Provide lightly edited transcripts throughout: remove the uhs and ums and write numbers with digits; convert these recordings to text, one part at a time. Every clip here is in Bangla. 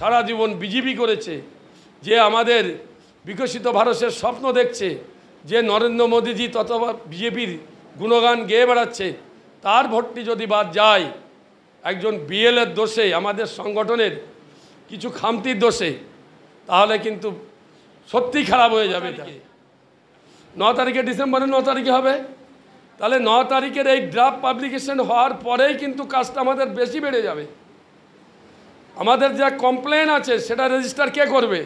সারা জীবন বিজেপি করেছে, যে আমাদের বিকশিত ভারতের স্বপ্ন দেখছে, যে নরেন্দ্র মোদীজি তথা বিজেপির গুণগান গেয়ে বেড়াচ্ছে, তার ভোটটি যদি বাদ যায় একজন বিএলের দোষে, আমাদের সংগঠনের কিছু খামতির দোষে, তাহলে কিন্তু সত্যি খারাপ হয়ে যাবে। 9 তারিখে, ডিসেম্বরের 9 তারিখে হবে। তাহলে 9 তারিখের এই ড্রাফট পাবলিকেশন হওয়ার পরেই কিন্তু কাজটা আমাদের বেশি বেড়ে যাবে। আমাদের যা কমপ্লেন আছে সেটা রেজিস্টার কে করবে?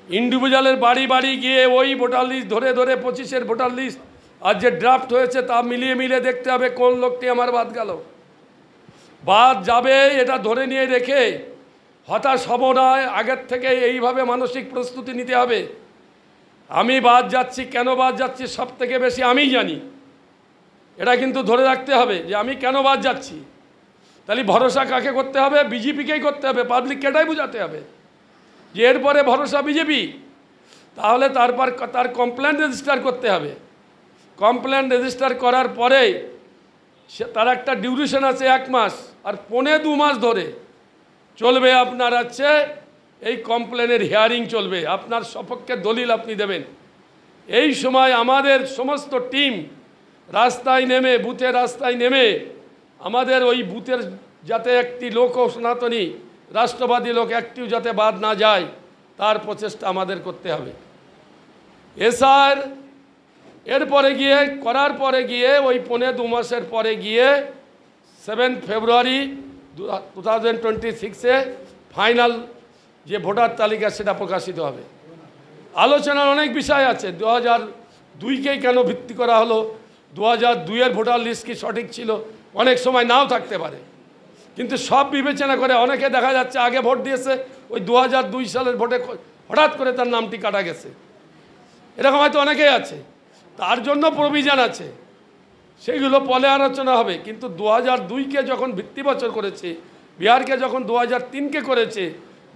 ইন্ডিভিজুয়ালের বাড়ি বাড়ি গিয়ে ওই ভোটার লিস্ট ধরে ধরে 25-এর ভোটার লিস্ট আর যে ড্রাফট হয়েছে তা মিলিয়ে মিলিয়ে দেখতে হবে কোন লোকটি আমার বাদ গেল। বাদ যাবে এটা ধরে নিয়ে রেখে হতাশ হব না, আগের থেকে এইভাবে মানসিক প্রস্তুতি নিতে হবে। আমি বাদ যাচ্ছি, কেন বাদ যাচ্ছি সব থেকে বেশি আমিই জানি। এটা কিন্তু ধরে রাখতে হবে যে আমি কেন বাদ যাচ্ছি। তাহলে ভরসা কাকে করতে হবে? বিজেপিকেই করতে হবে, পাবলিককে এটাই বোঝাতে হবে যে এরপরে ভরসা বিজেপি। তাহলে তার কমপ্লেন রেজিস্টার করতে হবে। কমপ্লেন রেজিস্টার করার পরে তার একটা ডিউরেশন আছে 1 মাস, আর 2.5 মাস ধরে চলবে আপনার আছে এই কমপ্লেনের হিয়ারিং চলবে। আপনার সপক্ষে দলিল আপনি দেবেন। এই সময় আমাদের সমস্ত টিম রাস্তায় নেমে, বুথে রাস্তায় নেমে, আমাদের ওই বুথের যাতে একটি লোক সনাতনী রাষ্ট্রবাদী লোক একটিও যাতে বাদ না যায় তার প্রচেষ্টা আমাদের করতে হবে। এসআর এরপরে গিয়ে করার পরে গিয়ে ওই 2.5 মাসের পরে গিয়ে 7 ফেব্রুয়ারি 2026-এ ফাইনাল যে ভোটার তালিকা সেটা প্রকাশিত হবে। আলোচনার অনেক বিষয় আছে। 2002-কেই কেন ভিত্তি করা হলো? 2002-এর ভোটার লিস্ট কি সঠিক ছিল? অনেক সময় নাও থাকতে পারে, কিন্তু সব বিবেচনা করে অনেকে দেখা যাচ্ছে আগে ভোট দিয়েছে, ওই 2002 সালের ভোটে হঠাৎ করে তার নামটি কাটা গেছে। এরকম হয়তো অনেকেই আছে, তার জন্য প্রভিশন আছে, সেইগুলো পরে আলোচনা হবে। কিন্তু 2002-কে যখন ভিত্তি বছর করেছে, বিহারকে যখন 2003-কে করেছে,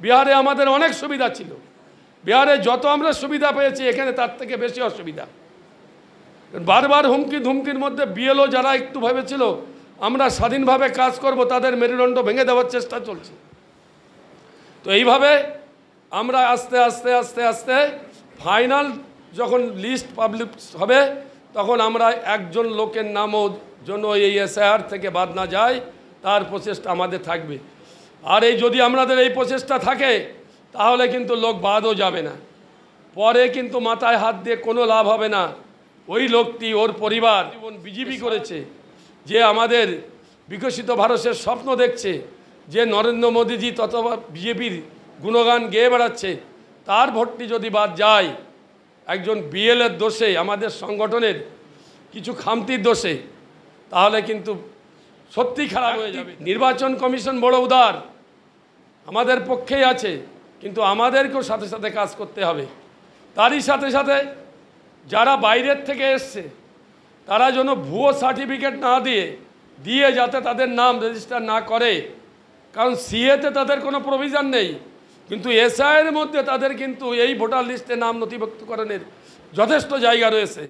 বিহারে আমাদের অনেক সুবিধা ছিল। বিহারে যত আমরা সুবিধা পেয়েছি এখানে তার থেকে বেশি অসুবিধা। বারবার হুমকি ধুমকির মধ্যে বিএলও যারা একটু ভেবেছিল আমরা স্বাধীনভাবে কাজ করব, তাদের মেরুদণ্ড ভেঙে দেওয়ার চেষ্টা চলছে। তো এইভাবে আমরা আস্তে আস্তে আস্তে আস্তে ফাইনাল যখন লিস্ট পাবলিক হবে তখন আমরা একজন লোকের নামও জন্য এই এসআইআর থেকে বাদ না যায় তার প্রচেষ্টা আমাদের থাকবে। আর এই যদি আমাদের এই প্রচেষ্টা থাকে তাহলে কিন্তু লোক বাদও যাবে না। পরে কিন্তু মাথায় হাত দিয়ে কোনো লাভ হবে না। ওই লোকটি, ওর পরিবার জীবন বিজেপি করেছে, যে আমাদের বিকশিত ভারতের স্বপ্ন দেখছে, যে নরেন্দ্র মোদীজি তথা বিজেপির গুণগান গেয়ে বেড়াচ্ছে, তার ভোটটি যদি বাদ যায় একজন বিএলের দোষে, আমাদের সংগঠনের কিছু খামতির দোষে, তাহলে কিন্তু সত্যি খারাপ হয়ে যাবে। নির্বাচন কমিশন বড় উদার, আমাদের পক্ষেই আছে, কিন্তু আমাদেরকেও সাথে সাথে কাজ করতে হবে। তারই সাথে সাথে যারা বাইরের থেকে এসছে তারা যেন ভুয়ো সার্টিফিকেট না দিয়ে যাতে তাদের নাম রেজিস্টার না করে, কারণ সিএতে তাদের কোনো প্রভিশন নেই, কিন্তু এসআইয়ের মধ্যে তাদের কিন্তু এই ভোটার লিস্টে নাম নথিভুক্তকরণের যথেষ্ট জায়গা রয়েছে।